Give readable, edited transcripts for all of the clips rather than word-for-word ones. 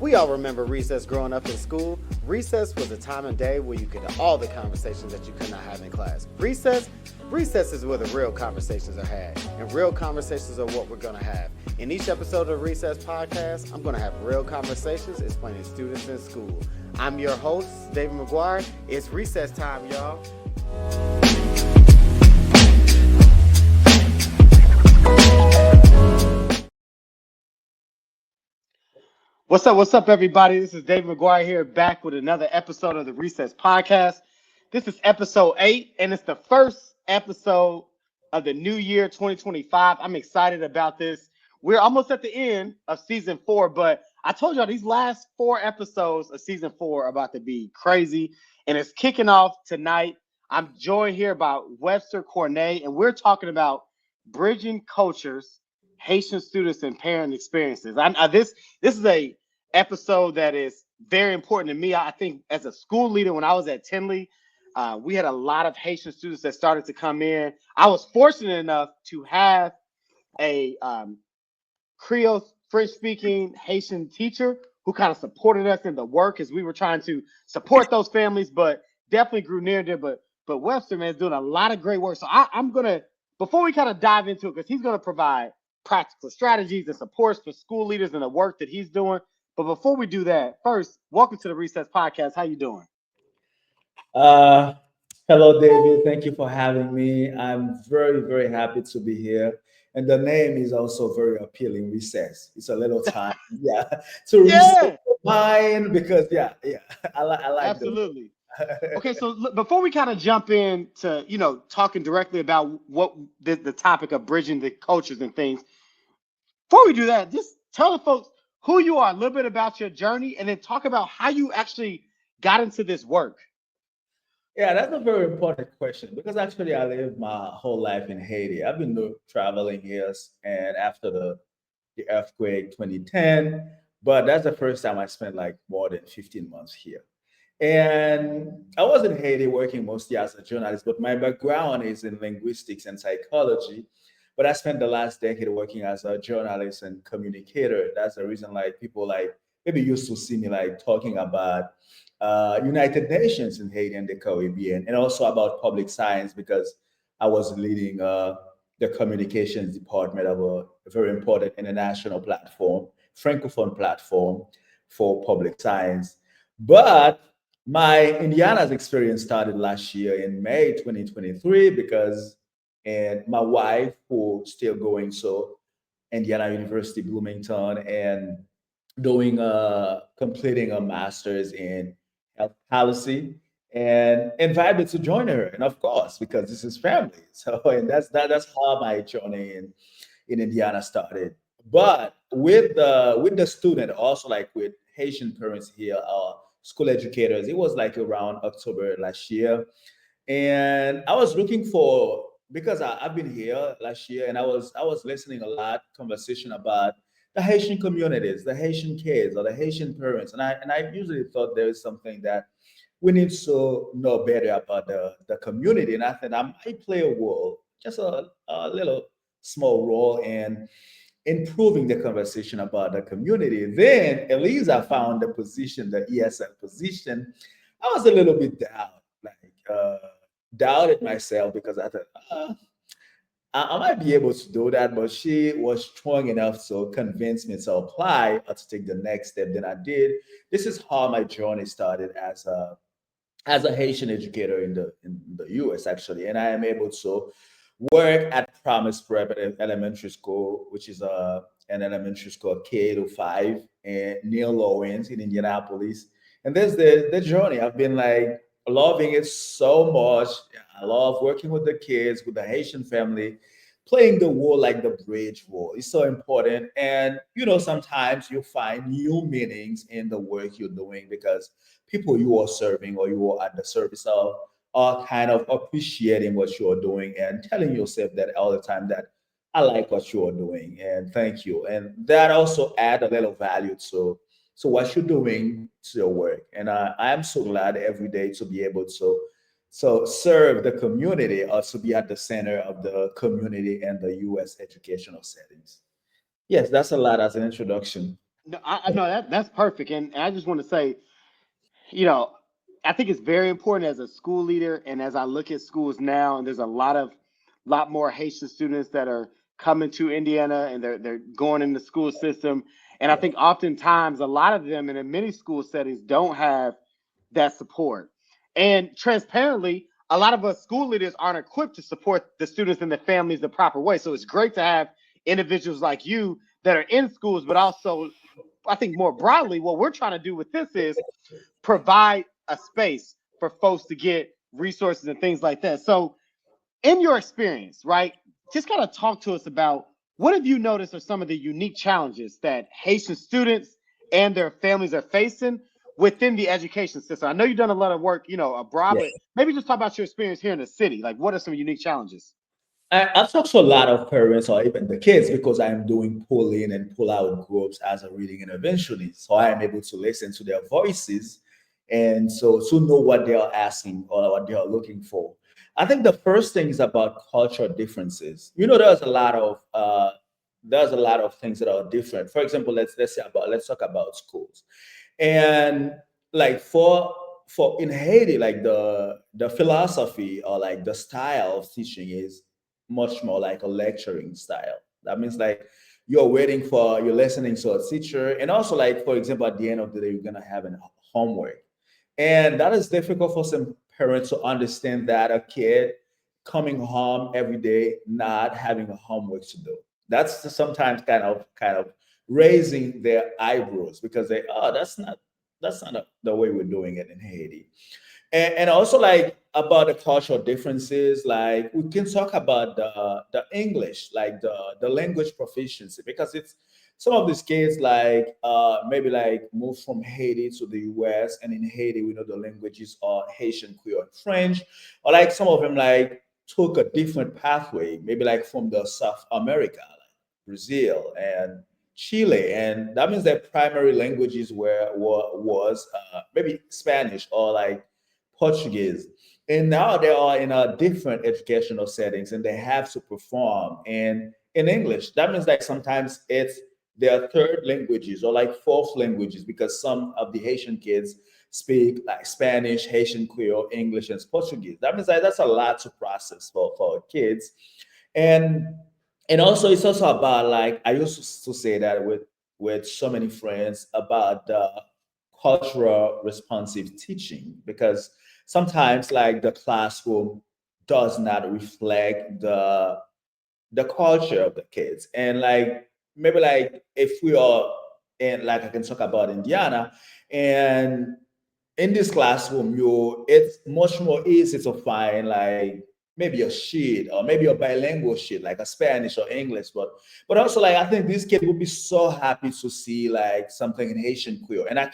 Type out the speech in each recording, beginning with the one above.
We all remember recess growing up in school. Recess was a time of day where you could have all the conversations that you could not have in class. Recess is where the real conversations are had. And real conversations are what we're going to have. In each episode of the Recess Podcast, I'm going to have real conversations explaining students in school. I'm your host, David McGuire. It's recess time, y'all. What's up, everybody? This is David McGuire here, back with another episode of the Recess Podcast. This is episode 8, and it's the first episode of the new year 2025. I'm excited about this. We're almost at the end of season 4, but I told y'all these last 4 episodes of season 4 are about to be crazy, and it's kicking off tonight. I'm joined here by Websder Corneille, and we're talking about bridging cultures, Haitian students and parent experiences. This is a episode that is very important to me. I think as a school leader, when I was at Tinley, we had a lot of Haitian students that started to come in. I was fortunate enough to have a Creole French-speaking Haitian teacher who kind of supported us in the work as we were trying to support those families, but definitely grew near them. But Webster, man, is doing a lot of great work. So I'm gonna, before we kind of dive into it, because he's gonna provide practical strategies and supports for school leaders and the work that he's doing. But before we do that, first, welcome to the Recess Podcast. How you doing? Uh, Hello, David. Thank you for having me. I'm very, very happy to be here. And the name is also very appealing, Recess. It's a little time, yeah, to reset Yeah, the mind because, yeah, I like the absolutely. Okay, so before we kind of jump into, talking directly about what the topic of bridging the cultures and things, before we do that, just tell the folks who you are, a little bit about your journey, and then talk about how you actually got into this work. Yeah, that's a very important question because actually I lived my whole life in Haiti. I've been traveling years and after the earthquake 2010, but that's the first time I spent like more than 15 months here. And I was in Haiti working mostly as a journalist, but my background is in linguistics and psychology. But I spent the last decade working as a journalist and communicator. That's the reason like people like maybe used to see me like talking about United Nations in Haiti and the Caribbean, and also about public science because I was leading the communications department of a very important international platform, francophone platform for public science. But my Indiana's experience started last year in May 2023 because and my wife who still going so Indiana University Bloomington and doing completing a master's in health policy and invited to join her, and of course because this is family. So and that's how my journey in Indiana started. But with the student, also like with Haitian parents here, school educators, it was like around October last year, and I was looking for because I've been here last year, and I was listening a lot conversation about the Haitian communities, the Haitian kids, or the Haitian parents, and I usually thought there is something that we need to know better about the community, and I thought I might play a role, just a little small role in improving the conversation about the community. Then Eliza found the position, the ESL position. I was a little bit down, like doubted myself because I thought I might be able to do that, but she was strong enough to convince me to apply or to take the next step. Then I did. This is how my journey started as a Haitian educator in the U.S. actually, and I am able to work at Promise Prep Elementary School, which is an elementary school K to 5 and near Lawrence in Indianapolis. And there's the journey. I've been like loving it so much. I love working with the kids, with the Haitian family, playing the role like the bridge role. It's so important. And sometimes you find new meanings in the work you're doing because people you are serving or you are at the service of are kind of appreciating what you're doing and telling yourself that all the time that I like what you're doing and thank you. And that also add a little value to what you're doing to your work. And I am so glad every day to be able to serve the community or to be at the center of the community and the U.S. educational settings. Yes, that's a lot as an introduction. No, I know that's perfect, and I just want to say, you know, I think it's very important as a school leader, and as I look at schools now, and there's a lot more Haitian students that are coming to Indiana, and they're going in the school system, and I Yeah. think oftentimes a lot of them in many school settings don't have that support, and transparently, a lot of us school leaders aren't equipped to support the students and the families the proper way. So it's great to have individuals like you that are in schools, but also I think more broadly, what we're trying to do with this is provide a space for folks to get resources and things like that. So, in your experience, right, just kind of talk to us about what have you noticed are some of the unique challenges that Haitian students and their families are facing within the education system. I know you've done a lot of work, abroad, Yeah. but maybe just talk about your experience here in the city. Like, what are some unique challenges? I talk to a lot of parents or even the kids because I'm doing pull in and pull out groups as a reading interventionist. So I am able to listen to their voices and so to know what they are asking or what they are looking for. I think the first thing is about cultural differences. There's a lot of things that are different. For example, let's talk about schools. And like for in Haiti, like the philosophy or like the style of teaching is much more like a lecturing style. That means like you're listening to a teacher, and also like for example, at the end of the day, you're gonna have an homework, and that is difficult for some parents to understand that a kid coming home every day not having a homework to do. That's sometimes kind of raising their eyebrows because that's not the way we're doing it in Haiti. And also like about the cultural differences, like we can talk about the English, like the language proficiency, because it's some of these kids like maybe like moved from Haiti to the US, and in Haiti we know the languages are Haitian, Creole, and French, or like some of them like took a different pathway, maybe like from the South America, like Brazil and Chile, and that means their primary languages was maybe Spanish or like Portuguese. And now they are in a different educational settings and they have to perform in English. That means like sometimes it's their third languages or like fourth languages because some of the Haitian kids speak like Spanish, Haitian Creole, English, and Portuguese. That means like that's a lot to process for kids. And and also it's also about like I used to say that with so many friends about the cultural responsive teaching because sometimes like the classroom does not reflect the culture of the kids and like maybe like if we are in like I can talk about Indiana and in this classroom, it's much more easy to find like maybe a sheet or maybe a bilingual sheet like a Spanish or English, but also like I think these kids would be so happy to see like something in Haitian Creole. And I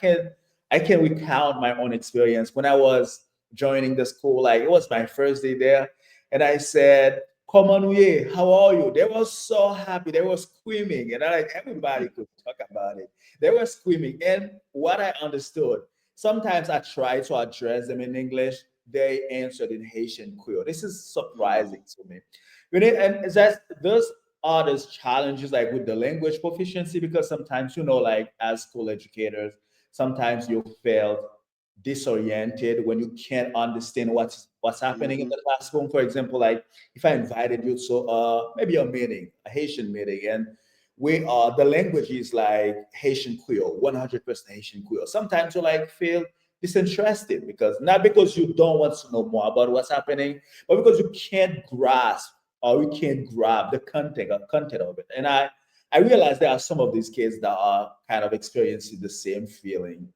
can recount my own experience when I was joining the school. Like it was my first day there, and I said, "Comment vous? How are you?" They were so happy. They were screaming, and I like everybody could talk about it. They were screaming, and what I understood. Sometimes I try to address them in English. They answered in Haitian Creole. This is Mm, surprising to me. And that's those are those challenges like with the language proficiency because sometimes like as school educators, sometimes you feel disoriented when you can't understand what's happening in mhm, the classroom. For example, like if I invited you to maybe a meeting, a Haitian meeting, and we are the language is like Haitian Creole, 100% Haitian Creole. Sometimes you like feel disinterested because not because you don't want to know more about what's happening, but because you can't grasp or you can't grab the content of it. And I realize there are some of these kids that are kind of experiencing the same feeling.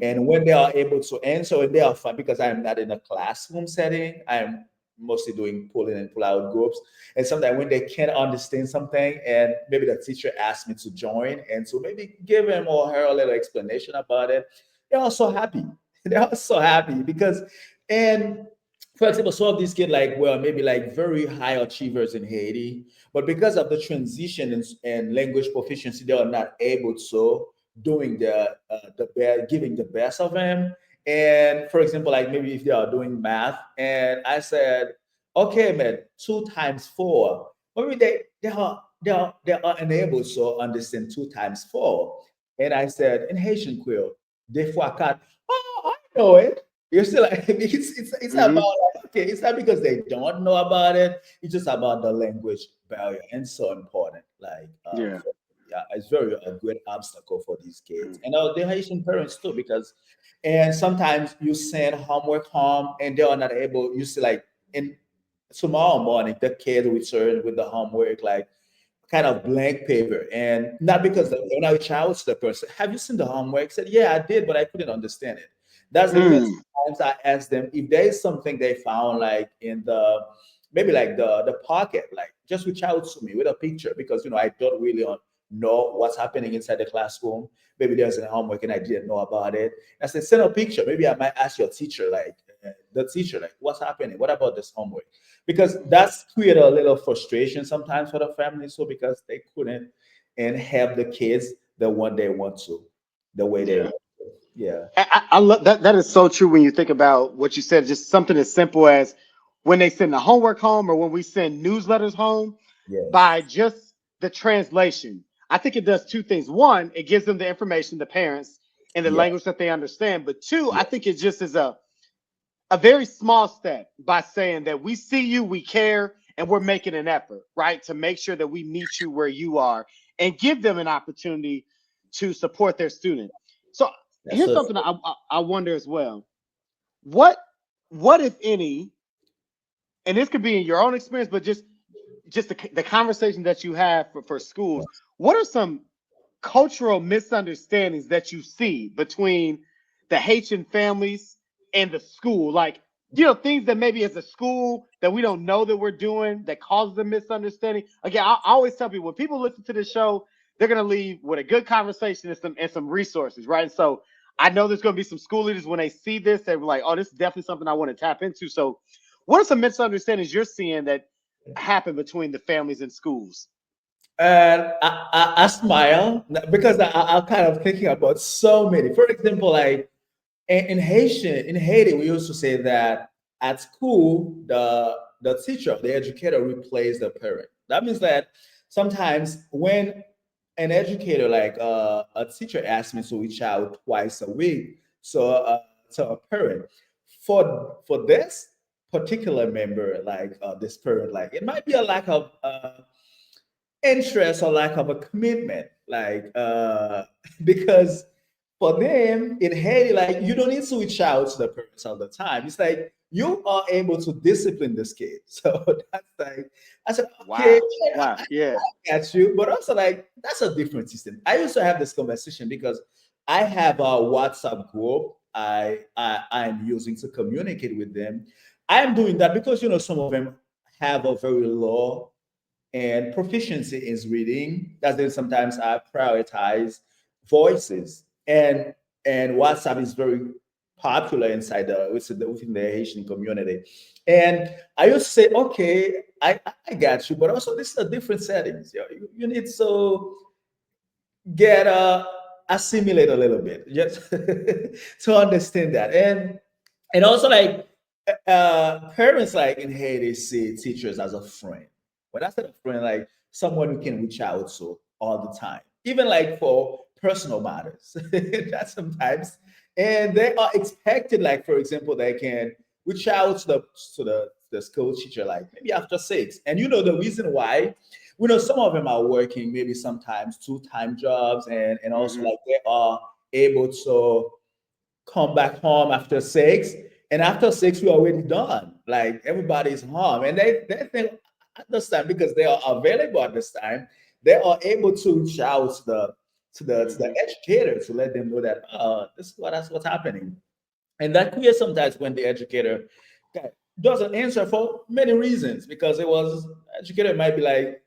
And mhm, when they are able to answer, and they are fine because I'm not in a classroom setting, I'm mostly doing pull in and pull out groups. And sometimes when they can't understand something, and maybe the teacher asks me to join, and so maybe give him or her a little explanation about it, they're all so happy. They're all so happy because, and for example, some of these kids like were maybe like very high achievers in Haiti, but because of the transition and language proficiency, they are not able to doing giving the best of them. And for example, like maybe if they are doing math, and I said, okay, man, 2 times 4. Maybe they are unable to understand 2 times 4. And I said, in Haitian Creole, des fois quatre. Oh, I know it. You're still like, it's about Hmm. like, okay, it's not because they don't know about it. It's just about the language barrier and so important. Like, Yeah. yeah, it's very a great obstacle for these kids Mm. and the Haitian parents too, because and sometimes you send homework home and they are not able. You see, like in tomorrow morning, the kid return with the homework like kind of blank paper, and not because when I reach out to the person, have you seen the homework? Said, yeah, I did, but I couldn't understand it. That's because Mm. sometimes I ask them if there is something they found like in the maybe like the pocket, like just reach out to me with a picture because I don't really know what's happening inside the classroom. Maybe there's a homework and I didn't know about it. I said, send a picture. Maybe I might ask your teacher, like the teacher, like what's happening? What about this homework? Because that's created a little frustration sometimes for the family. So because they couldn't and help the kids the one they want to, the way they Yeah. want to. Yeah. I love that. That is so true when you think about what you said. Just something as simple as when they send the homework home or when we send newsletters home, Yes. by just the translation. I think it does two things. One, it gives them the information, the parents, in the Yeah. language that they understand. But two, Yeah. I think it just is a very small step by saying that we see you, we care, and we're making an effort, right, to make sure that we meet you where you are and give them an opportunity to support their student. So That's here's so something I wonder as well. What what if any, and this could be in your own experience, but just the conversation that you have for schools, what are some cultural misunderstandings that you see between the Haitian families and the school? Like, things that maybe as a school that we don't know that we're doing that causes a misunderstanding. Again, I always tell people when people listen to this show, they're gonna leave with a good conversation and some resources, right? And so I know there's gonna be some school leaders when they see this, they're like, oh, this is definitely something I want to tap into. So what are some misunderstandings you're seeing that happen between the families and schools? and I smile because I'm kind of thinking about so many. For example, like in Haiti, we used to say that at school, the teacher, the educator replaced the parent. That means that sometimes when an educator, like a teacher, asks me to reach out twice a week, so to a parent for this particular member, like this parent, like it might be a lack of interest or lack of a commitment, like because for them in Haiti, like you don't need to reach out to the parents all the time. It's like you are able to discipline this kid. So that's like I said, okay, Wow. Wow. Yeah. I got you, but also like that's a different system. I used to have this conversation because I have a WhatsApp group I'm using to communicate with them. I'm doing that because some of them have a very low and proficiency is reading. That's then sometimes I prioritize voices, and WhatsApp is very popular inside within the Haitian community. And I used to say, okay, I got you, but also this is a different settings. You need to get assimilate a little bit just to understand that, and also like parents like in Haiti see teachers as a friend. When I said a friend, like someone you can reach out to all the time, even like for personal matters. That sometimes, and they are expected, like for example, they can reach out to the school teacher like maybe after 6. And the reason why, we know some of them are working maybe sometimes two-time jobs, and also Hmm. like they are able to come back home after 6, and after 6 we're already done, like everybody's home, and they think at this time, because they are available at this time, they are able to reach out to the Hmm. educator to let them know that this is that's what's happening. And that creates sometimes when the educator doesn't answer for many reasons, because it was educator might be like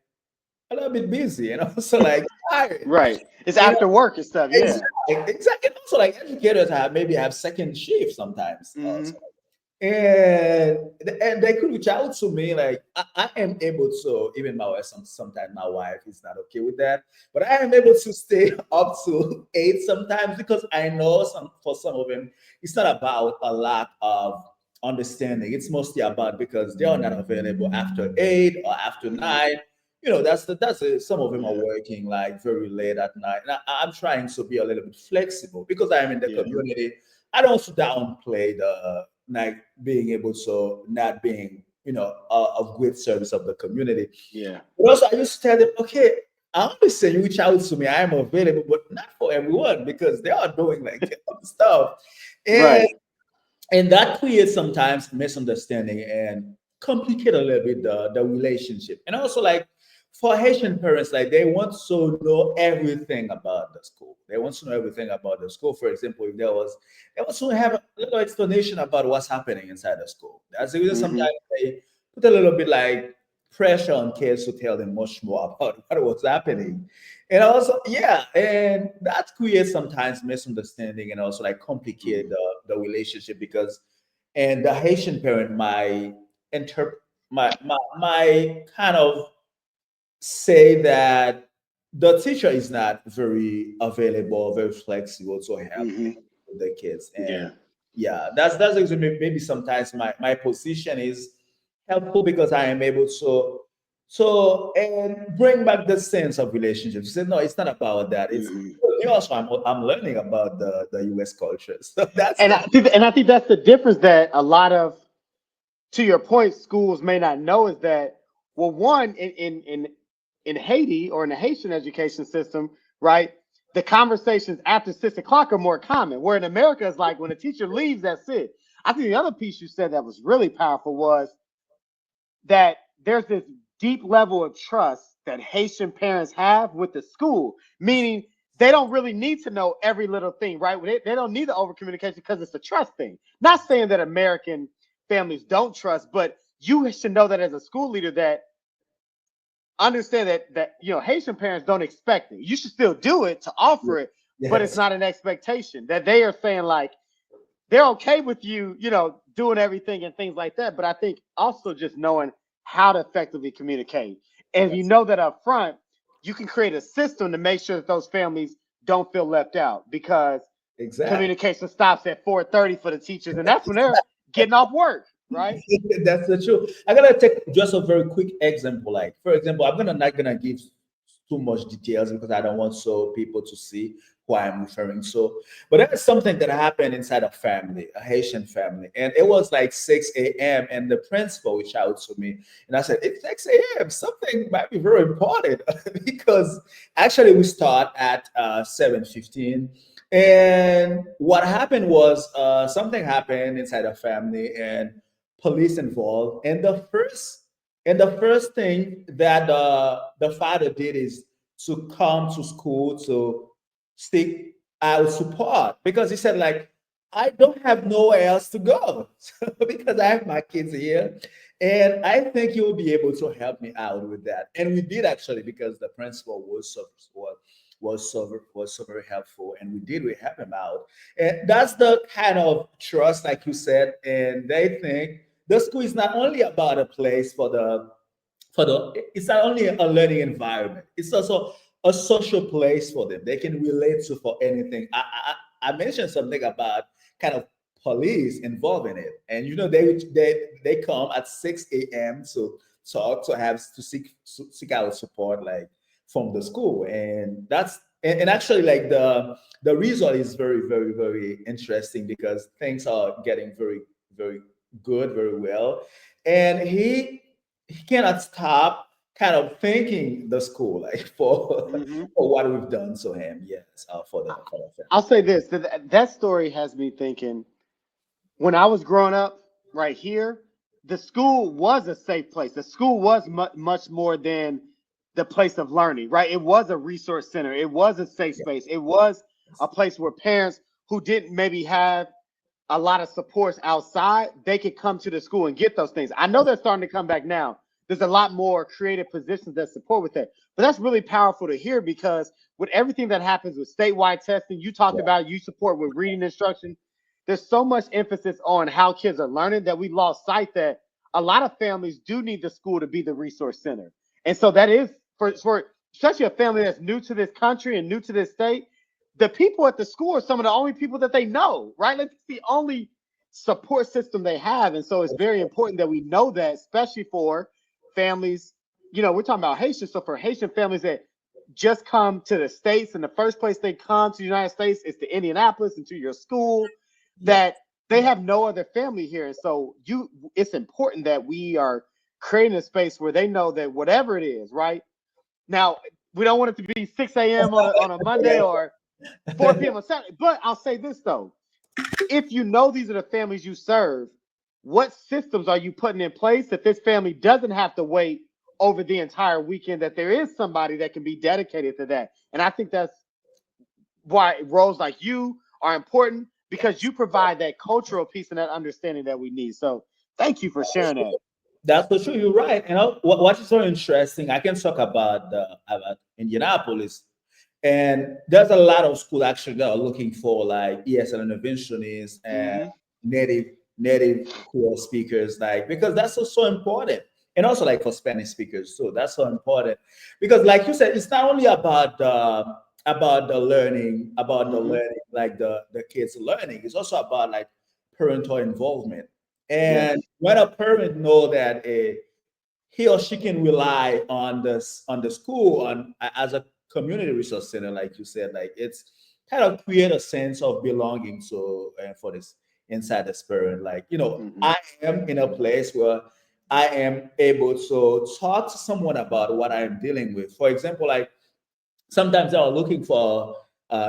a little bit busy, so like tired, Right. It's you know after work and stuff. Yeah. exactly, exactly. And also, like educators maybe have second shift sometimes. Hmm. And they could reach out to me. Like I am able to, even my wife. Sometimes my wife is not okay with that, but I am able to stay up to 8 sometimes, because I know for some of them, it's not about a lack of understanding. It's mostly about because they are not available after 8 or after Hmm. 9, some of them are Yeah. working like very late at night. And I'm trying to be a little bit flexible because I am in the Yeah. community. I don't want to downplay the like being able to not being, of great service of the community. Yeah. But also, I used to tell them, okay, I understand you reach out to me, I am available, but not for everyone because they are doing like other stuff. And Right. that creates sometimes misunderstanding and complicate a little bit the relationship. And also like for Haitian parents, like they want to know everything about the school. They want to know everything about the school. For example, if they want to have a little explanation about what's happening inside the school. That's the reason Hmm. sometimes they put a little bit like pressure on kids to tell them much more about what was happening. And also, yeah, and that creates sometimes misunderstanding and also like complicate the relationship because, and the Haitian parent might interpret my kind of say that the teacher is not very available, very flexible to help Hmm. with the kids. And Yeah. yeah, that's the reason maybe sometimes my position is helpful because I am able to and bring back the sense of relationships. You said no, it's not about that. It's Hmm. also I'm learning about the US culture. So that's And I think that's the difference that a lot of, to your point, schools may not know is that, well, one, in Haiti or in the Haitian education system, right, the conversations after 6 o'clock are more common. Where in America, it's like when a teacher leaves, that's it. I think the other piece you said that was really powerful was that there's this deep level of trust that Haitian parents have with the school, meaning they don't really need to know every little thing, right? They don't need the over communication because it's a trust thing. Not saying that American families don't trust, but you should know that as a school leader that understand that Haitian parents don't expect it. You should still do it to offer it, but it's yes, not an expectation. That they are saying like they're okay with you doing everything and things like that. But I think also just knowing how to effectively communicate. And if you yes, know that up front, you can create a system to make sure that those families don't feel left out because exactly. communication stops at 4:30 for the teachers, and that's when they're getting off work, right? That's the truth. I'm gonna take just a very quick example. Like, for example, I'm gonna not gonna give too much details because I don't want so people to see who I'm referring to. But that's something that happened inside a family, a Haitian family, and it was like 6 a.m. and the principal reached out to me, and I said, "It's 6 a.m. Something might be very important because actually we start at 7:15." And what happened was something happened inside a family, and police involved. And the first thing that the father did is to come to school to seek out support because he said like I don't have nowhere else to go because I have my kids here, and I think you will be able to help me out with that. And we did actually because the principal was so very helpful, and we help him out. And that's the kind of trust, like you said, and they think the school is not only about a place for the it's not only a learning environment, it's also a social place for them they can relate to for anything. I mentioned something about kind of police involved in it, and they come at 6 a.m. to talk to seek out support like from the school. And that's and actually like the result is very very very interesting because things are getting very very good, very well. And he cannot stop kind of thanking the school like for Hmm. for what we've done to him. Yes, for the I'll family. say this: that story has me thinking. When I was growing up, right here, the school was a safe place. The school was much more than the place of learning, right? It was a resource center. It was a safe Yeah. space. It was a place where parents who didn't maybe have a lot of supports outside, they could come to the school and get those things. I know they're starting to come back now. There's a lot more creative positions that support with that. But that's really powerful to hear because with everything that happens with statewide testing, you talked Yeah. about you support with reading instruction. There's so much emphasis on how kids are learning that we lost sight that a lot of families do need the school to be the resource center. And so that is for especially a family that's new to this country and new to this state, the people at the school are some of the only people that they know, right? Like it's the only support system they have. And so it's very important that we know that, especially for families we're talking about Haitians. So for Haitian families that just come to the States, and the first place they come to the United States is to Indianapolis and to your school, Yeah. that they have no other family here. And so it's important that we are creating a space where they know that whatever it is, right? Now, we don't want it to be 6 a.m. on a Monday or 4 p.m. on Saturday. But I'll say this though. If you know these are the families you serve, what systems are you putting in place that this family doesn't have to wait over the entire weekend, that there is somebody that can be dedicated to that? And I think that's why roles like you are important, because you provide that cultural piece and that understanding that we need. So thank you for sharing that. That's for sure. You're right. You know what is so interesting. I can talk about Indianapolis, and there's a lot of school actually that are looking for like ESL interventionists and Mm-hmm. native native Creole speakers, like because that's so important, and also like for Spanish speakers too. That's so important because, like you said, it's not only about the learning, Mm-hmm. like the kids learning. It's also about like parental involvement. Yes. And when a parent know that he or she can rely on the school on as a community resource center, like you said, like it's kind of create a sense of belonging. So for this inside the parent, like Mm-hmm. I am in a place where I am able to talk to someone about what I'm dealing with. For example, like sometimes they are looking for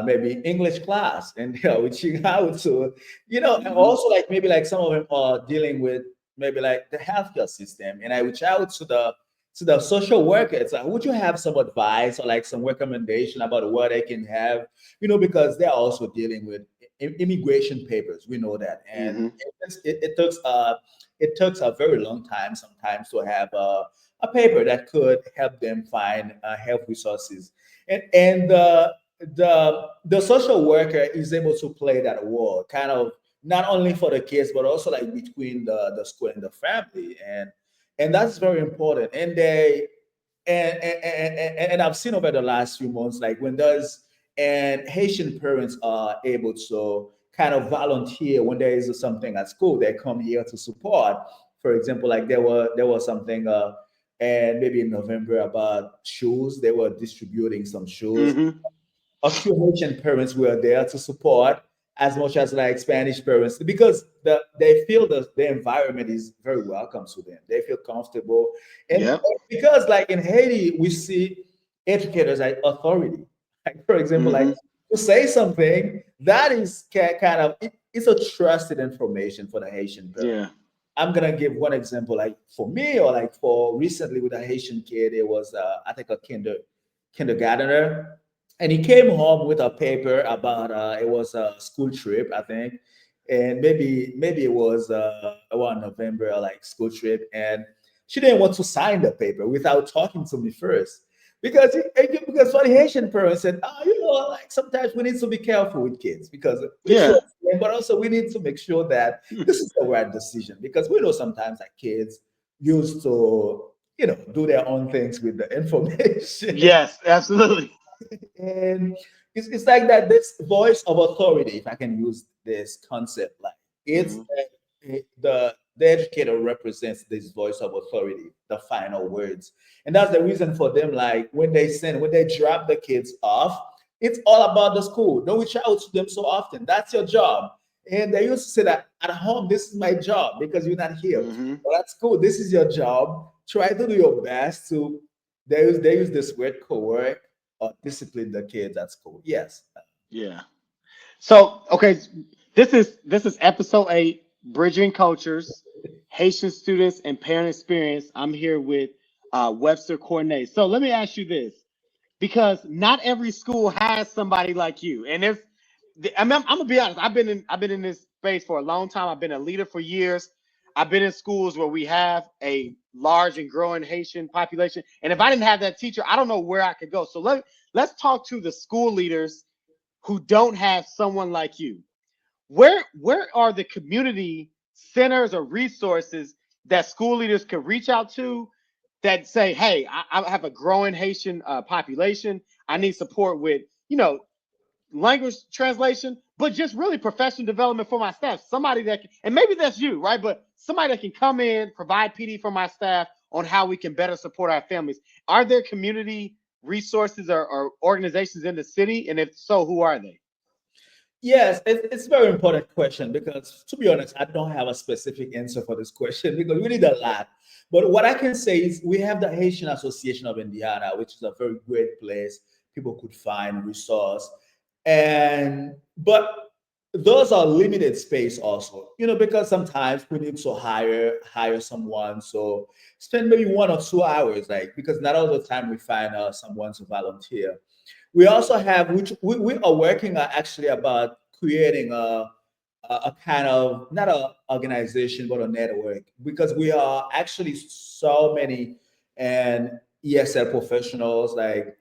maybe English class, and they are reaching out to, and Mm-hmm. also like maybe like some of them are dealing with maybe like the healthcare system, and I reach out to the social worker. It's like, would you have some advice or like some recommendation about what they can have, because they are also dealing with immigration papers. We know that, and Mm-hmm. it takes a very long time sometimes to have a paper that could help them find health resources, and the social worker is able to play that role, kind of not only for the kids but also like between the school and the family, and that's very important. And they and I've seen over the last few months, like when there's and Haitian parents are able to kind of volunteer when there is something at school. They come here to support. For example, like there was something and maybe in November about shoes. They were distributing some shoes. Mm-hmm. A few Haitian parents were there to support as much as like Spanish parents because they feel the environment is very welcome to them. They feel comfortable, and Yep. because like in Haiti we see educators as authority. Like for example, like Mm-hmm. to say something that is kind of it's a trusted information for the Haitian parent. Yeah. I'm gonna give one example. Like for me, or like for recently with a Haitian kid, it was I think a kindergartner, and he came home with a paper about it was a school trip, I think, and maybe it was around November, like school trip, and she didn't want to sign the paper without talking to me first. Because for the Haitian parents said, like sometimes we need to be careful with kids because we Yeah. trust them, but also we need to make sure that this is the right decision because we know sometimes that kids used to do their own things with the information. Yes, absolutely. And it's like that this voice of authority, if I can use this concept, like it's Mm-hmm. the educator represents this voice of authority, the final words. And that's the reason for them, like when they drop the kids off, it's all about the school. Don't reach out to them so often. That's your job. And they used to say that at home, this is my job because you're not here. Mm-hmm. But at school, this is your job. Try to do your best to they use this word correct or discipline the kids at school. Yes. Yeah. So, okay, this is episode 8, Bridging Cultures, Haitian Students and Parent Experience. I'm here with Webster Corneille. So let me ask you this, because not every school has somebody like you. And if I'm gonna be honest, I've been in this space for a long time. I've been a leader for years. I've been in schools where we have a large and growing Haitian population. And if I didn't have that teacher, I don't know where I could go. So let's talk to the school leaders who don't have someone like you. Where are the community centers or resources that school leaders could reach out to, that say, hey, I have a growing Haitian population. I need support with, language translation, but just really professional development for my staff. Somebody that can, and maybe that's you, right? But somebody that can come in, provide PD for my staff, on how we can better support our families. Are there community resources or organizations in the city? And if so, who are they? Yes, it's a very important question because, to be honest, I don't have a specific answer for this question because we need a lot. But what I can say is we have the Haitian Association of Indiana, which is a very great place people could find resource, and but those are limited space also, because sometimes we need to hire someone, so spend maybe 1 or 2 hours, like, because not all the time we find someone to volunteer. We also have, which we are working actually about creating a kind of, not a organization but a network, because we are actually so many and ESL professionals, like,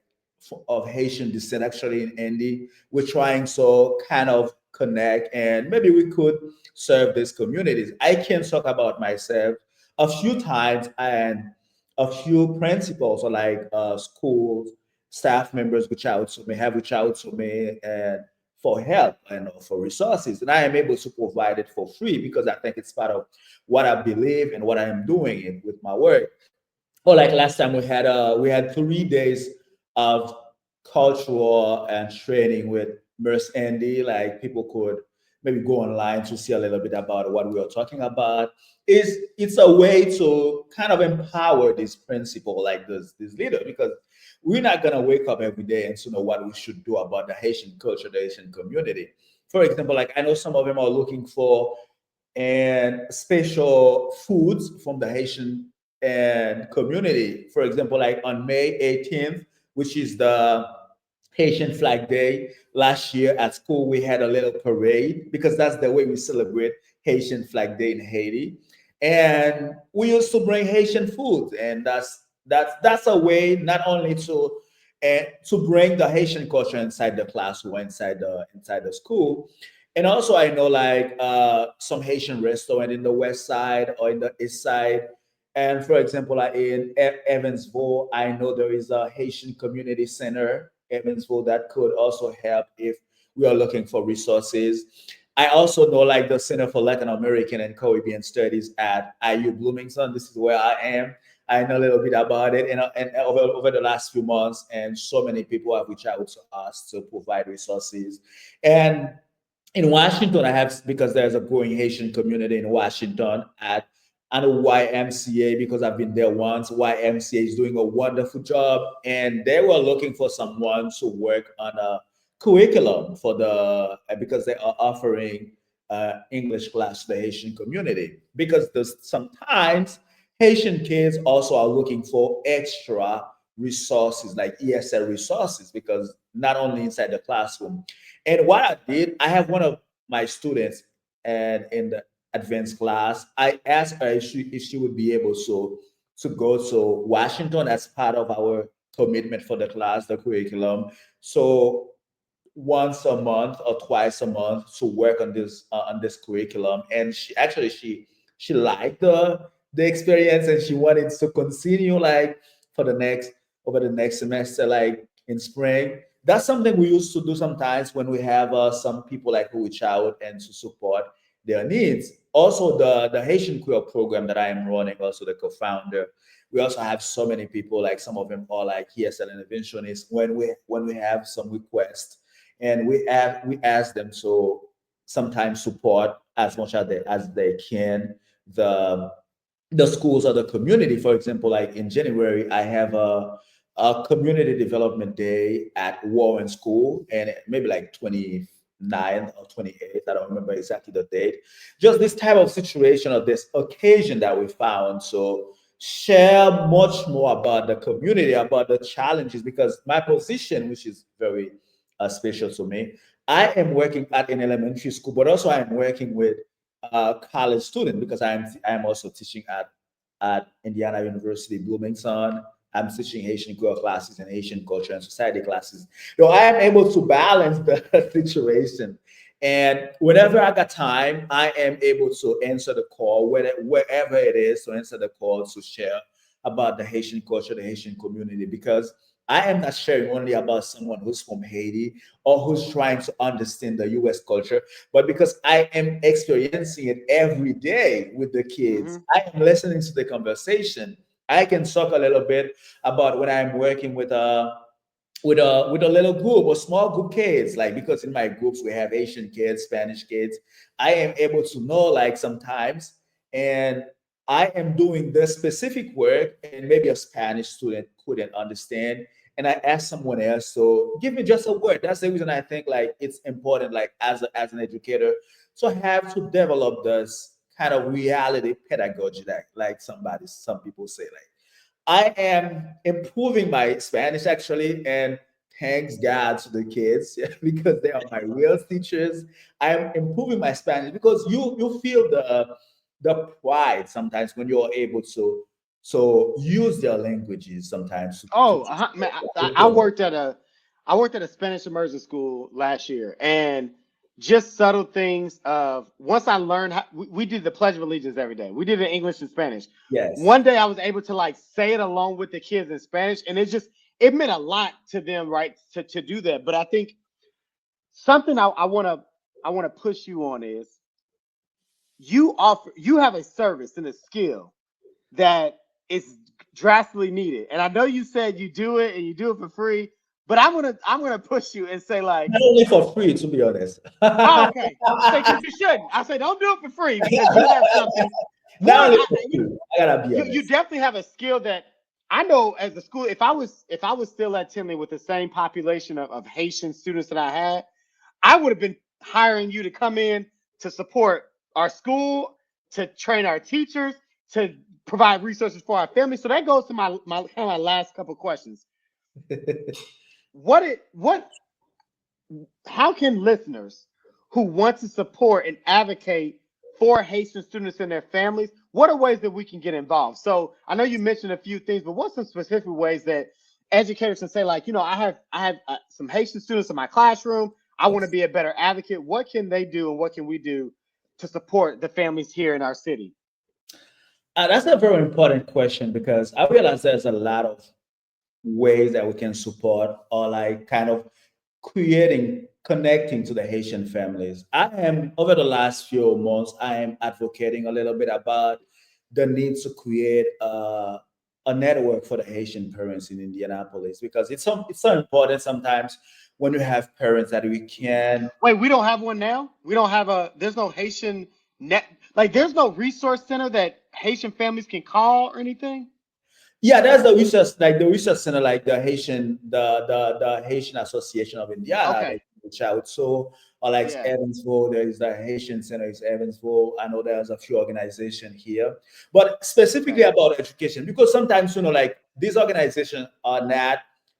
of Haitian descent actually in Indy. We're trying so kind of connect, and maybe we could serve these communities. I can talk about myself a few times, and a few principals, or like schools staff members reach out to me and for help and for resources, and I am able to provide it for free because I think it's part of what I believe and what I am doing with my work. Or like last time we had 3 days of cultural and training with Merce Andy. Like, people could maybe go online to see a little bit about what we are talking about. It's a way to kind of empower this principle, like this leader, because we're not gonna wake up every day and to know what we should do about the Haitian culture, the Haitian community. For example, like, I know some of them are looking for and special foods from the Haitian and community. For example, like on May 18th, which is the Haitian Flag Day, last year at school we had a little parade because that's the way we celebrate Haitian Flag Day in Haiti. And we used to bring Haitian food, and that's a way not only to bring the Haitian culture inside the class or inside the school. And also, I know, like, some Haitian restaurant in the west side or in the east side. And for example, like in Evansville, I know there is a Haitian community center, Evansville, that could also help if we are looking for resources. I also know, like, the Center for Latin American and Caribbean Studies at IU Bloomington. This is where I am. I know a little bit about it, and over the last few months, and so many people have reached out to us to provide resources. And in Washington, I have, because there's a growing Haitian community in Washington at a YMCA, because I've been there once. YMCA is doing a wonderful job, and they were looking for someone to work on a curriculum for because they are offering English class to the Haitian community. Because there's sometimes Haitian kids also are looking for extra resources, like ESL resources, because not only inside the classroom. And what I did, I have one of my students, and in the advanced class, I asked her if she would be able to go to Washington as part of our commitment for the class, the curriculum. So once a month or twice a month to work on this curriculum, and she liked the experience, and she wanted to continue, like, for the next over the next semester, like in spring. That's something we used to do sometimes when we have some people, like, who reach out and to support their needs. Also, the Haitian Queer program that I am running, also the co-founder, we also have so many people, like, some of them are like ESL interventionists. When we have some requests, and we ask them to sometimes support as much as they can the the schools or the community. For example, like in January, I have a community development day at Warren School, and maybe like 29th or 28th, I don't remember exactly the date. Just this type of situation or this occasion that we found. So share much more about the community, about the challenges, because my position, which is very special to me, I am working at an elementary school, but also I am working with college students, because I am also teaching at Indiana University Bloomington. I'm teaching Haitian core classes and Haitian culture and society classes. So I am able to balance the situation. And whenever I got time, I am able to answer the call, wherever it is, to answer the call to share about the Haitian culture, the Haitian community, because I am not sharing only about someone who's from Haiti or who's trying to understand the US culture, but because I am experiencing it every day with the Mm-hmm. kids. I am listening to the conversation. I can talk a little bit about when I'm working with a little group or small group kids, like because in my groups we have Asian kids, Spanish kids. I am able to know like sometimes, and I am doing this specific work, and maybe a Spanish student couldn't understand, and I ask someone else, so give me just a word. That's the reason I think like it's important, like as an educator, to have to develop this kind of reality pedagogy, like some people say, like I am improving my Spanish actually, and thanks God to the kids because they are my real teachers. I am improving my Spanish because you feel the pride sometimes when you are able to use their languages sometimes Oh, man, I to worked at a Spanish immersion school last year, and just subtle things of once I learned how we did the Pledge of Allegiance every day. We did it in English and Spanish. yes. One day I was able to like say it along with the kids in Spanish, and it meant a lot to them, right? To do that. But I think something I wanna push you on is you have a service and a skill that is drastically needed. And I know you said you do it and you do it for free, but I'm gonna push you and say like, Not only for free, to be honest. oh, okay. I say because you shouldn't. I say don't do it for free because you have something. Not One, only for free, I gotta be you honest. definitely have a skill that I know as a school. If I was still at Tinley with the same population of Haitian students that I had, I would have been hiring you to come in to support our school, to train our teachers, to provide resources for our families. So that goes to my kind of my last couple questions. What how can listeners who want to support and advocate for Haitian students and their families, what are ways that we can get involved? So I know you mentioned a few things, but what's some specific ways that educators can say, like, I have some Haitian students in my classroom. I want to Yes. be a better advocate. What can they do, and what can we do to support the families here in our city? That's a very important question because I realize there's a lot of ways that we can support or like kind of connecting to the Haitian families. I am over the last few months, I am advocating a little bit about the need to create a network for the Haitian parents in Indianapolis because it's so important sometimes when you have parents that we can. Wait, we don't have one now. We don't have there's no Haitian net. Like, there's no resource center that Haitian families can call or anything. Yeah, that's the research, like the research center, like the Haitian Association of Indiana, they Okay. reach out. So, or like Yeah. Evansville, there is the Haitian Center is Evansville. I know there's a few organizations here, but specifically Okay. about education, because sometimes like these organizations are not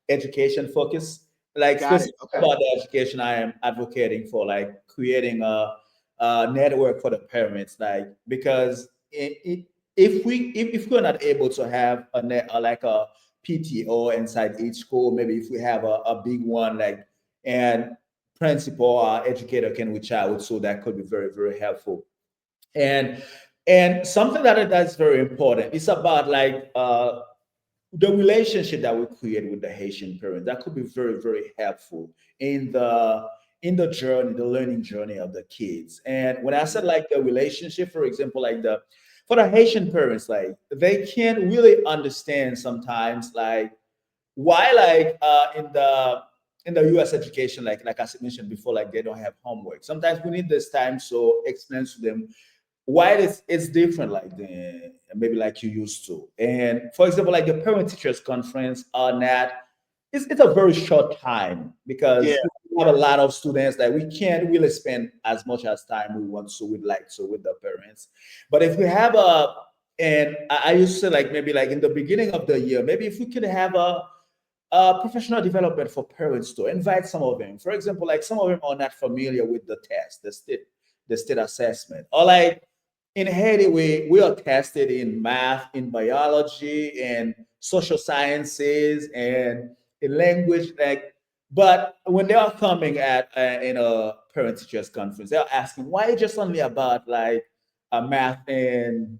education focused. Like Got it. specifically Okay. about the education, I am advocating for like creating a network for the parents, like because if we're not able to have like a PTO inside each school, maybe if we have a big one, like, and principal or educator can reach out, so that could be very, very helpful. And something that's very important, it's about like the relationship that we create with the Haitian parents. That could be very, very helpful in the journey, the learning journey of the kids. And when I said like the relationship, for example, like the for the Haitian parents, like they can't really understand sometimes like why like in the US education, like I mentioned before, like they don't have homework. Sometimes we need this time so explain to them why it's different like the maybe like you used to. And for example, like the parent teachers conference on that, it's a very short time Yeah. because we have a lot of students that we can't really spend as much as time we want to we'd like to with the parents. But if we have and I used to say like maybe like in the beginning of the year, maybe if we could have professional development for parents to invite some of them. For example, like some of them are not familiar with the test, the state assessment, or like in Haiti, we are tested in math, in biology, and social sciences, and in language. Like, but when they are coming at in a parent teachers conference, they are asking why just only about like math and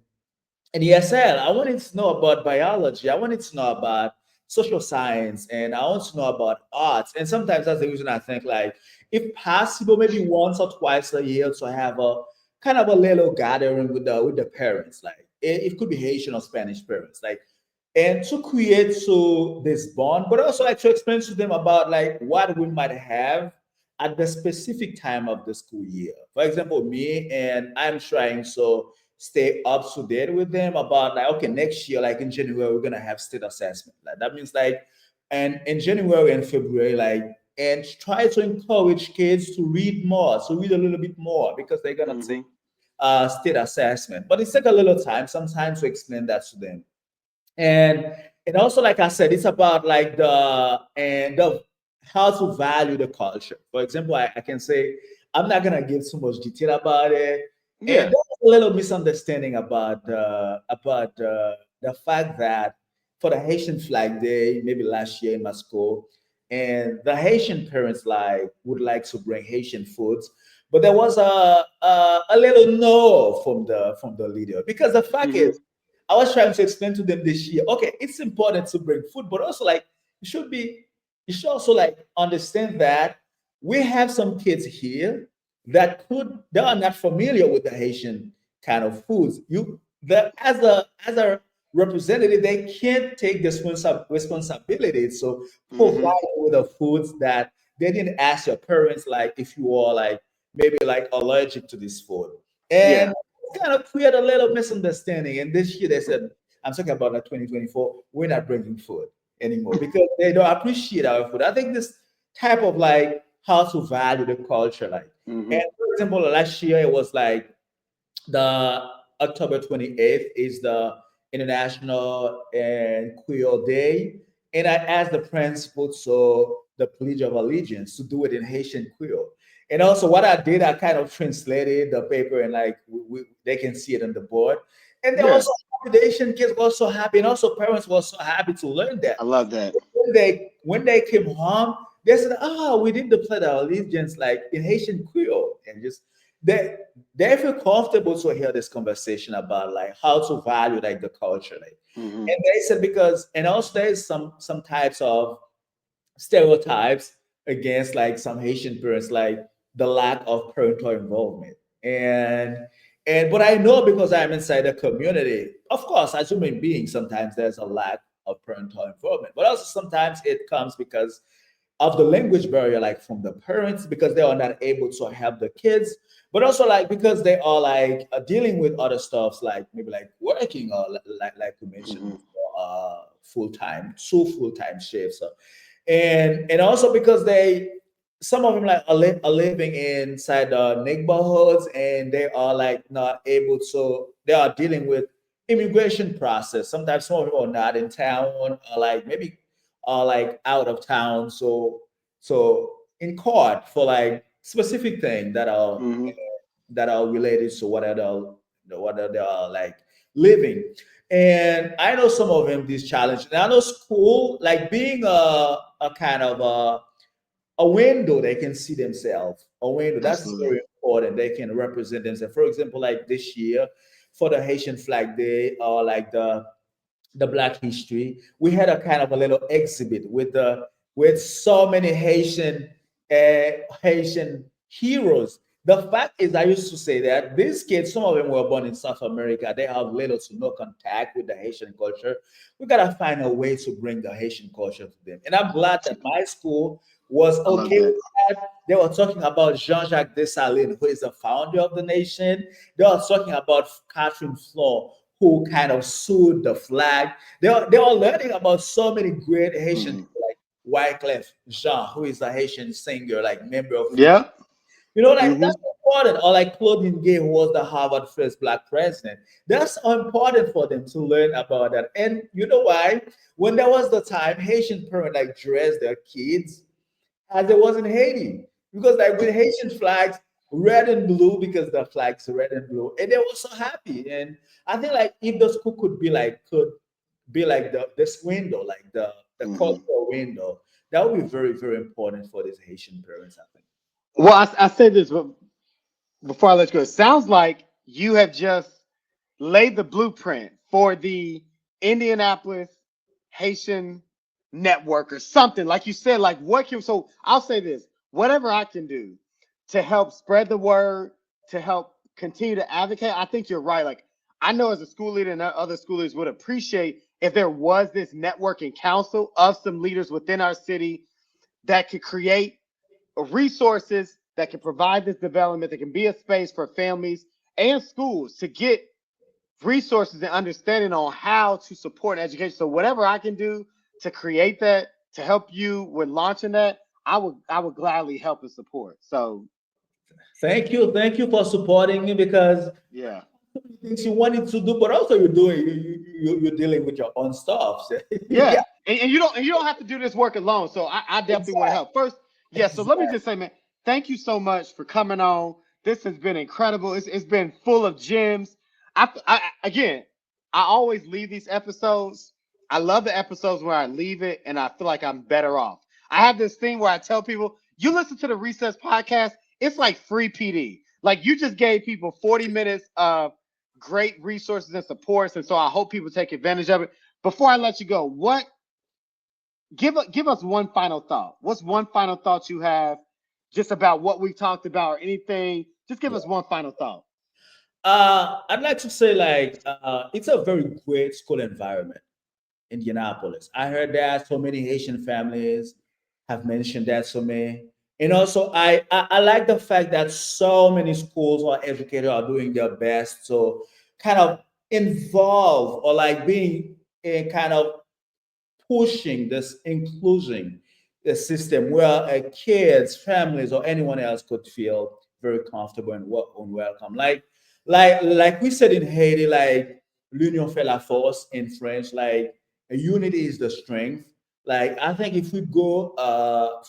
ESL. I wanted to know about biology. I wanted to know about social science, and I want to know about arts. And sometimes that's the reason I think like, if possible, maybe once or twice a year to have a kind of a little gathering with the parents. Like it could be Haitian or Spanish parents. Like and to create so this bond, but also like to explain to them about like what we might have at the specific time of the school year. For example, me and I'm trying so stay up to date with them about like okay, next year, like in January, we're gonna have state assessment. Like that means like and in January and February, like and try to encourage kids to read more, to read a little bit more because they're gonna take Mm-hmm. state assessment. But it takes a little time sometimes to explain that to them. and and also like I said, it's about like the how to value the culture. For example, I can say I'm not gonna give too much detail about it, and Yeah. there's a little misunderstanding about the fact that for the Haitian Flag Day, maybe last year in my school, and the Haitian parents like would like to bring Haitian foods, but there was a little no from the leader because the fact Mm-hmm. is I was trying to explain to them this year, okay, it's important to bring food, but also like you should be, you should also like understand that we have some kids here that could they are not familiar with the Haitian kind of foods. You the as a representative, they can't take this responsibility. So provide Mm-hmm. with the foods that they didn't ask your parents, like if you are like maybe like allergic to this food. And Yeah. kind of create a little misunderstanding. And this year they said, I'm talking about like 2024, we're not bringing food anymore because they don't appreciate our food. I think this type of like how to value the culture, like, Mm-hmm. and for example, last year it was like the October 28th is the International and Creole Day. And I asked the principal so the Pledge of Allegiance to do it in Haitian Creole. And also what I did, I kind of translated the paper and like they can see it on the board. And they Yeah. also the Haitian kids were so happy, and also parents were so happy to learn that I love that. when they came home, they said, "Oh, we did the Pledge of Allegiance like in Haitian Creole," and just they they feel comfortable to hear this conversation about like how to value like the culture, like. Mm-hmm. And they said because and also there's some types of stereotypes against like some Haitian parents, like the lack of parental involvement. And but I know because I'm inside the community, of course, as human beings, sometimes there's a lack of parental involvement, but also sometimes it comes because of the language barrier, like from the parents, because they are not able to help the kids, but also like because they are like dealing with other stuffs, like maybe like working or like you mentioned Mm-hmm. before, full time, two full time shifts. And also because they some of them like are living inside the neighborhoods and they are like not able to they are dealing with immigration process. Sometimes some of them are not in town or like maybe are like out of town, so in court for like specific things Mm-hmm. that are related to what they are like living. And I know some of them this challenge. And I know school, like being a kind of a window they can see themselves, a window that's Absolutely. very important. They can represent themselves. For example, like this year for the Haitian Flag Day or like the Black History, we had a kind of a little exhibit with so many Haitian heroes. The fact is, I used to say that these kids, some of them were born in South America. They have little to no contact with the Haitian culture. We gotta find a way to bring the Haitian culture to them. And I'm glad that my school was I love okay with that. that. They were talking about Jean-Jacques Dessalines, who is the founder of the nation. They were talking about Catherine Flore, who kind of sued the flag. They are learning about so many great Haitian Mm-hmm. people, like Wyclef Jean, who is a Haitian singer, like member of Yep. like Mm-hmm. that's important. Or like Claudine Gay, who was the Harvard first black president. That's important for them to learn about that. And you know why? When there was the time, Haitian parents like dressed their kids as it was in Haiti. Because like with Haitian flags, red and blue, because the flags red and blue, and they were so happy. And I think like if the school could be like this window, like the Mm-hmm. cultural window, that would be very, very important for these Haitian parents, I think. Well, I said this before I let you go. It sounds like you have just laid the blueprint for the Indianapolis Haitian network or something. Like you said, like what can so I'll say this, whatever I can do to help spread the word, to help continue to advocate, I think you're right. Like I know as a school leader and other school leaders would appreciate if there was this networking council of some leaders within our city that could create resources that can provide this development, that can be a space for families and schools to get resources and understanding on how to support education. So whatever I can do to create that, to help you with launching that, I would gladly help and support. So Thank you for supporting me because yeah. things you wanted to do, but also you're doing you're dealing with your own stuff. Yeah, Yeah, and you don't have to do this work alone. So I definitely want to exactly. help. First, yeah. So let me just say, man, thank you so much for coming on. This has been incredible. It's been full of gems. Again, I always leave these episodes. I love the episodes where I leave it and I feel like I'm better off. I have this thing where I tell people, you listen to the Recess podcast, it's like free PD. Like you just gave people 40 minutes of great resources and supports, and so I hope people take advantage of it. Before I let you go, what give us one final thought. What's one final thought you have just about what we talked about or anything? Just give us one final thought. I'd like to say like it's a very great school environment, Indianapolis. I heard that so many Haitian families have mentioned that to me. And also, I like the fact that so many schools or educators are doing their best to kind of involve or like being in kind of pushing this inclusion the system where kids, families, or anyone else could feel very comfortable and welcome. Like we said in Haiti, like l'union fait la force in French, like unity is the strength. Like I think if we go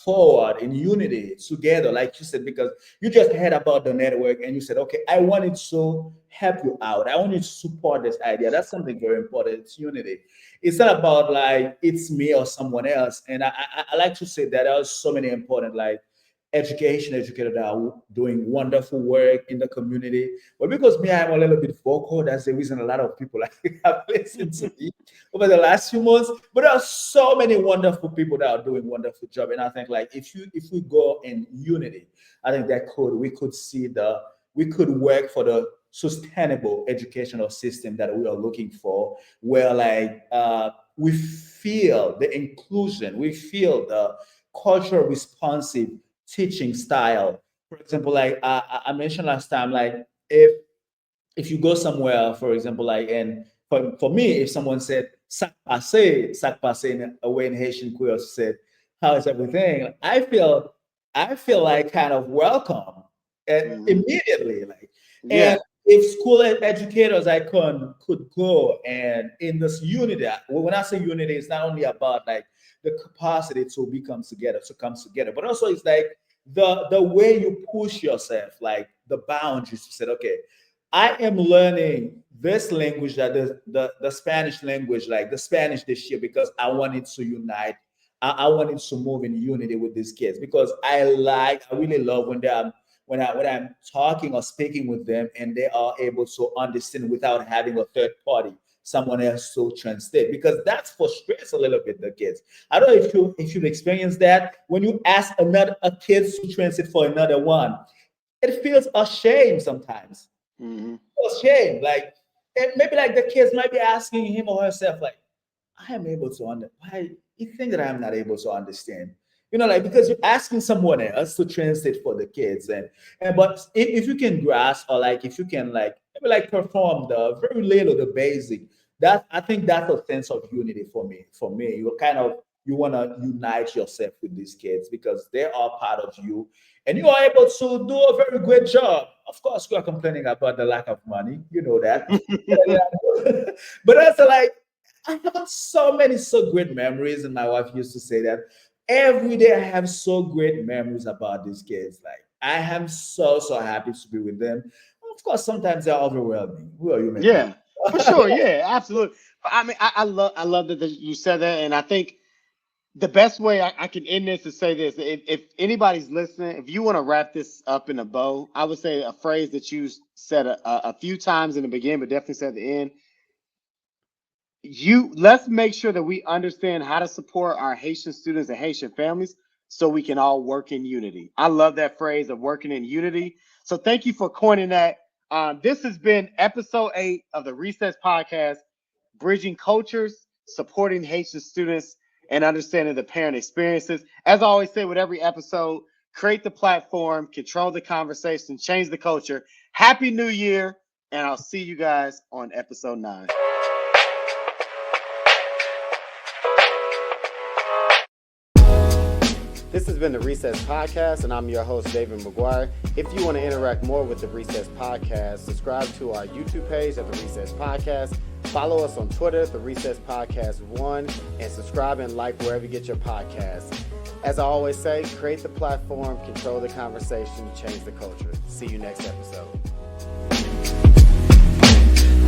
forward in unity together, like you said, because you just heard about the network and you said, okay, I wanted to help you out. I wanted to support this idea. That's something very important. It's unity. It's not about like it's me or someone else. And I like to say that there are so many important like educators that are doing wonderful work in the community. But because me, I'm a little bit vocal, that's the reason a lot of people like have listened to me over the last few months. But there are so many wonderful people that are doing wonderful job. And I think like if we go in unity, I think that we could see we could work for the sustainable educational system that we are looking for, where like we feel the inclusion, we feel the cultural responsive teaching style. For example, like I mentioned last time, like if you go somewhere, for example, like and for me, if someone said sac passe in a way in Haitian Creole said, how is everything? I feel like kind of welcome and Mhm. immediately, like and Yeah. if school educators I could go and in this unity, when I say unity, it's not only about like the capacity to become together, to come together, but also it's like the way you push yourself, like the boundaries to say, okay, I am learning this language that the Spanish language, like the Spanish this year, because I wanted to unite. I wanted to move in unity with these kids because I really love when they're when I'm talking or speaking with them and they are able to understand without having a third party, someone else to translate, because that's frustrates a little bit the kids. I don't know if you've experienced that when you ask another a kid to translate for another one, it feels ashamed sometimes. Hmm. Ashamed, like and maybe like the kids might be asking him or herself, like, I am able to why you think that I'm not able to understand? Like because you're asking someone else to translate for the kids, and but if you can grasp or like if you can like maybe like perform the very little, the basic, that I think that's a sense of unity for me. For me, you're kind of you want to unite yourself with these kids because they are part of you, and you are able to do a very great job. Of course, we are complaining about the lack of money, you know that. Yeah. But also like I have so many so great memories, and my wife used to say that every day I have so great memories about these kids. Like I am so happy to be with them. Of course, sometimes they're overwhelming. We are human beings. Yeah, for sure. Yeah, absolutely. I mean, I love that you said that, and I think the best way I can end this is say this: if anybody's listening, if you want to wrap this up in a bow, I would say a phrase that you said a few times in the beginning, but definitely said at the end. Let's make sure that we understand how to support our Haitian students and Haitian families so we can all work in unity. I love that phrase of working in unity. So thank you for coining that. This has been episode 8 of the Recess Podcast, Bridging Cultures, supporting Haitian students and understanding the parent experiences. As I always say with every episode, create the platform, control the conversation, change the culture. Happy New Year, and I'll see you guys on episode 9. This has been the Recess Podcast, and I'm your host, David McGuire. If you want to interact more with the Recess Podcast, subscribe to our YouTube page at the Recess Podcast. Follow us on Twitter, the Recess Podcast 1, and subscribe and like wherever you get your podcasts. As I always say, create the platform, control the conversation, change the culture. See you next episode.